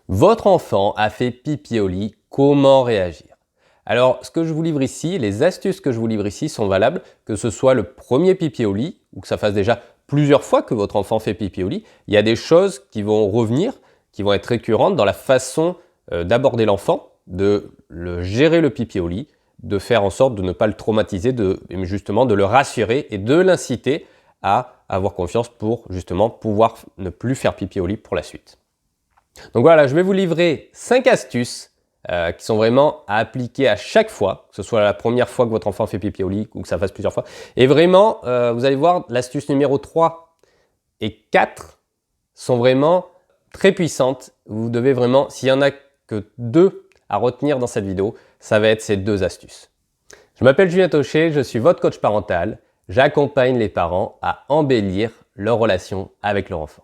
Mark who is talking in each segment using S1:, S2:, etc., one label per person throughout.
S1: Votre enfant a fait pipi au lit, comment réagir? Alors, ce que je vous livre ici, les astuces que je vous livre ici sont valables que ce soit le premier pipi au lit ou que ça fasse déjà plusieurs fois que votre enfant fait pipi au lit. Il y a des choses qui vont revenir, qui vont être récurrentes dans la façon d'aborder l'enfant, de le gérer le pipi au lit, de faire en sorte de ne pas le traumatiser, justement de le rassurer et de l'inciter à avoir confiance pour justement pouvoir ne plus faire pipi au lit pour la suite. Donc voilà, je vais vous livrer 5 astuces qui sont vraiment à appliquer à chaque fois, que ce soit la première fois que votre enfant fait pipi au lit ou que ça fasse plusieurs fois. Et vraiment, vous allez voir, l'astuce numéro 3 et 4 sont vraiment très puissantes. Vous devez vraiment, s'il n'y en a que 2 à retenir dans cette vidéo, ça va être ces 2 astuces. Je m'appelle Julien Taucher, je suis votre coach parental. J'accompagne les parents à embellir leur relation avec leur enfant.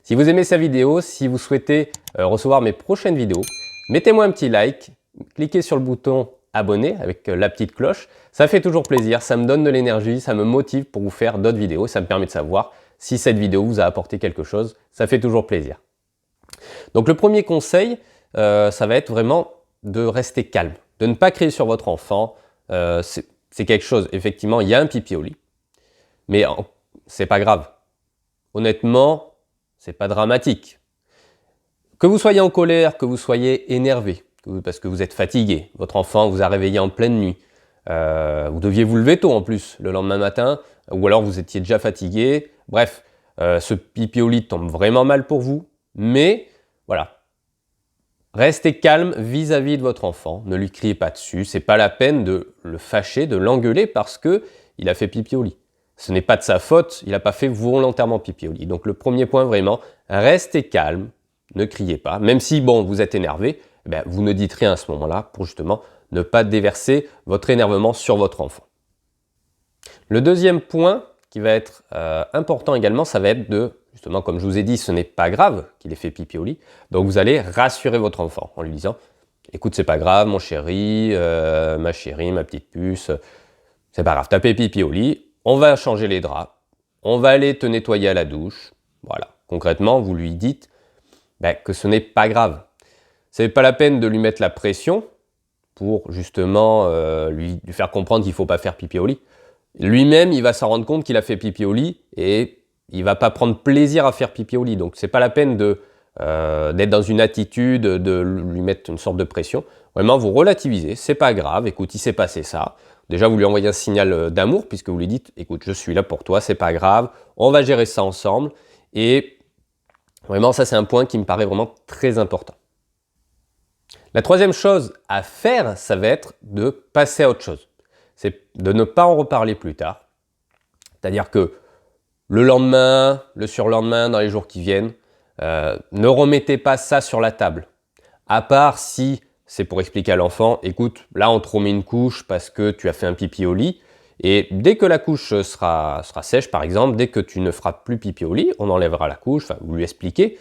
S1: Si vous aimez cette vidéo, si vous souhaitez recevoir mes prochaines vidéos, mettez-moi un petit like, cliquez sur le bouton abonner avec la petite cloche. Ça fait toujours plaisir, ça me donne de l'énergie, ça me motive pour vous faire d'autres vidéos. Ça me permet de savoir si cette vidéo vous a apporté quelque chose. Ça fait toujours plaisir. Donc le premier conseil, ça va être vraiment de rester calme, de ne pas crier sur votre enfant. C'est quelque chose, effectivement, il y a un pipi au lit, mais c'est pas grave. Honnêtement, c'est pas dramatique. Que vous soyez en colère, que vous soyez énervé, parce que vous êtes fatigué, votre enfant vous a réveillé en pleine nuit, vous deviez vous lever tôt en plus le lendemain matin, ou alors vous étiez déjà fatigué. Bref, ce pipi au lit tombe vraiment mal pour vous, mais voilà. Restez calme vis-à-vis de votre enfant, ne lui criez pas dessus, c'est pas la peine de le fâcher, de l'engueuler parce qu'il a fait pipi au lit. Ce n'est pas de sa faute, il n'a pas fait volontairement pipi au lit. Donc le premier point vraiment, restez calme, ne criez pas. Même si bon, vous êtes énervé, vous ne dites rien à ce moment-là pour justement ne pas déverser votre énervement sur votre enfant. Le deuxième point qui va être important également, ça va être de, justement comme je vous ai dit, ce n'est pas grave qu'il ait fait pipi au lit. Donc vous allez rassurer votre enfant en lui disant « Écoute, c'est pas grave mon chéri, ma chérie, ma petite puce, c'est pas grave, t'as fait pipi au lit, on va changer les draps, on va aller te nettoyer à la douche. » Voilà, concrètement, vous lui dites que ce n'est pas grave. C'est pas la peine de lui mettre la pression pour justement lui faire comprendre qu'il ne faut pas faire pipi au lit. Lui-même, il va s'en rendre compte qu'il a fait pipi au lit et il va pas prendre plaisir à faire pipi au lit. Donc, c'est pas la peine d'être dans une attitude, de lui mettre une sorte de pression. Vraiment, vous relativisez, c'est pas grave, écoute, il s'est passé ça. Déjà, vous lui envoyez un signal d'amour puisque vous lui dites, écoute, je suis là pour toi, c'est pas grave, on va gérer ça ensemble. Et vraiment, ça, c'est un point qui me paraît vraiment très important. La troisième chose à faire, ça va être de passer à autre chose. C'est de ne pas en reparler plus tard. C'est-à-dire que le lendemain, le surlendemain, dans les jours qui viennent, ne remettez pas ça sur la table. À part si c'est pour expliquer à l'enfant, écoute, là on te remet une couche parce que tu as fait un pipi au lit. Et dès que la couche sera sèche, par exemple, dès que tu ne feras plus pipi au lit, on enlèvera la couche, enfin, vous lui expliquez.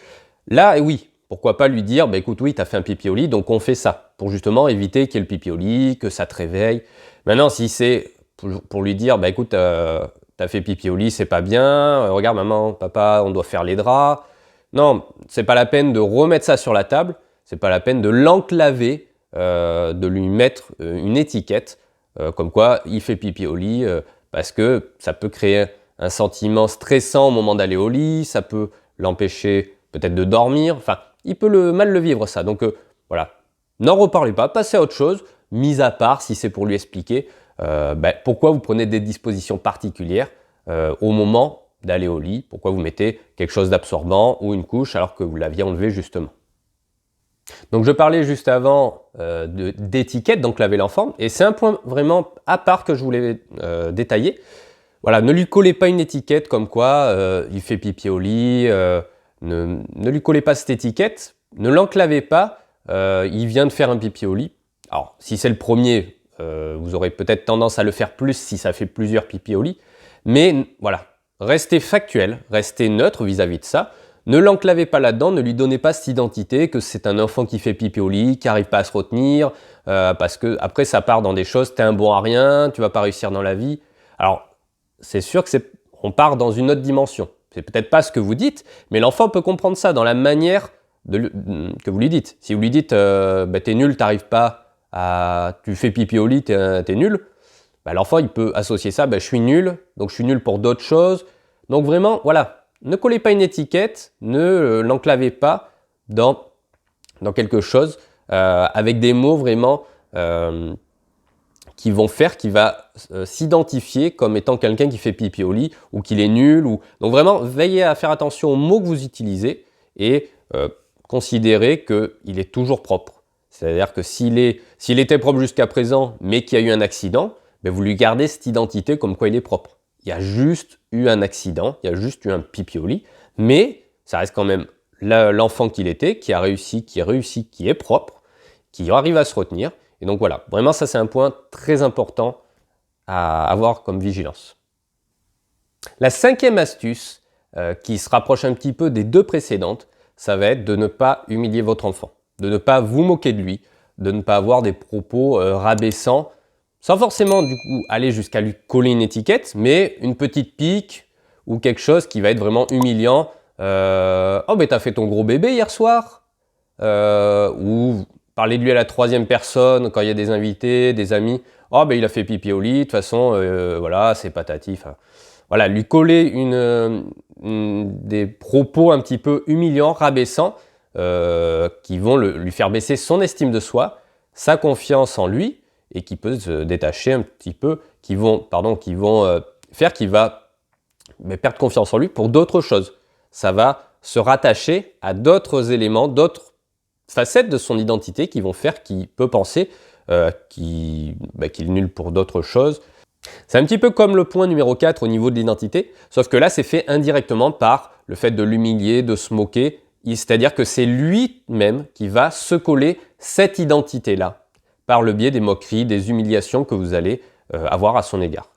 S1: Là, oui, pourquoi pas lui dire, écoute, oui, tu as fait un pipi au lit, donc on fait ça, pour justement éviter qu'il y ait le pipi au lit, que ça te réveille. Maintenant, si c'est pour lui dire, écoute, t'as fait pipi au lit, c'est pas bien, regarde maman, papa, on doit faire les draps. Non, c'est pas la peine de remettre ça sur la table, c'est pas la peine de l'enclaver, de lui mettre une étiquette, comme quoi il fait pipi au lit, parce que ça peut créer un sentiment stressant au moment d'aller au lit, ça peut l'empêcher peut-être de dormir, enfin, il peut mal le vivre ça. Donc voilà, n'en reparlez pas, passez à autre chose, mis à part si c'est pour lui expliquer pourquoi vous prenez des dispositions particulières au moment d'aller au lit, pourquoi vous mettez quelque chose d'absorbant ou une couche alors que vous l'aviez enlevé justement. Donc je parlais juste avant d'étiquette, donc laver l'enfant, et c'est un point vraiment à part que je voulais détailler. Voilà, ne lui collez pas une étiquette comme quoi il fait pipi au lit, ne lui collez pas cette étiquette, ne l'enclavez pas, il vient de faire un pipi au lit. Alors si c'est le premier, vous aurez peut-être tendance à le faire plus si ça fait plusieurs pipis au lit, mais voilà, restez factuel, restez neutre vis-à-vis de ça. Ne l'enclavez pas là-dedans, ne lui donnez pas cette identité que c'est un enfant qui fait pipi au lit, qui n'arrive pas à se retenir, parce que après ça part dans des choses, t'es un bon à rien, tu vas pas réussir dans la vie. Alors, c'est sûr que on part dans une autre dimension. C'est peut-être pas ce que vous dites, mais l'enfant peut comprendre ça dans la manière que vous lui dites. Si vous lui dites bah, t'es nul, t'arrives pas à... Tu fais pipi au lit, t'es nul, bah, l'enfant il peut associer ça, bah, je suis nul, donc je suis nul pour d'autres choses. Donc vraiment, voilà, ne collez pas une étiquette, ne l'enclavez pas dans quelque chose avec des mots vraiment qui vont faire, qui va s'identifier comme étant quelqu'un qui fait pipi au lit ou qu'il est nul. Donc vraiment, veillez à faire attention aux mots que vous utilisez et considérez qu'il est toujours propre. C'est-à-dire que s'il était propre jusqu'à présent, mais qu'il y a eu un accident, ben vous lui gardez cette identité comme quoi il est propre. Il y a juste eu un accident, il y a juste eu un pipi au lit, mais ça reste quand même l'enfant qu'il était, qui est propre, qui arrive à se retenir. Et donc voilà, vraiment ça c'est un point très important à avoir comme vigilance. La cinquième astuce, qui se rapproche un petit peu des deux précédentes, ça va être de ne pas humilier votre enfant, de ne pas vous moquer de lui, de ne pas avoir des propos rabaissants, sans forcément du coup aller jusqu'à lui coller une étiquette, mais une petite pique ou quelque chose qui va être vraiment humiliant. Oh mais t'as fait ton gros bébé hier soir, ou parler de lui à la troisième personne quand il y a des invités, des amis. Oh ben il a fait pipi au lit, de toute façon voilà c'est patati. Voilà, lui coller des propos un petit peu humiliants, rabaissants, qui vont lui faire baisser son estime de soi, sa confiance en lui, et qui peut se détacher un petit peu, qui vont faire qu'il va perdre confiance en lui pour d'autres choses. Ça va se rattacher à d'autres éléments, d'autres facettes de son identité qui vont faire qu'il peut penser qu'il est nul pour d'autres choses. C'est un petit peu comme le point numéro 4 au niveau de l'identité, sauf que là c'est fait indirectement par le fait de l'humilier, de se moquer, c'est-à-dire que c'est lui-même qui va se coller cette identité-là, par le biais des moqueries, des humiliations que vous allez avoir à son égard.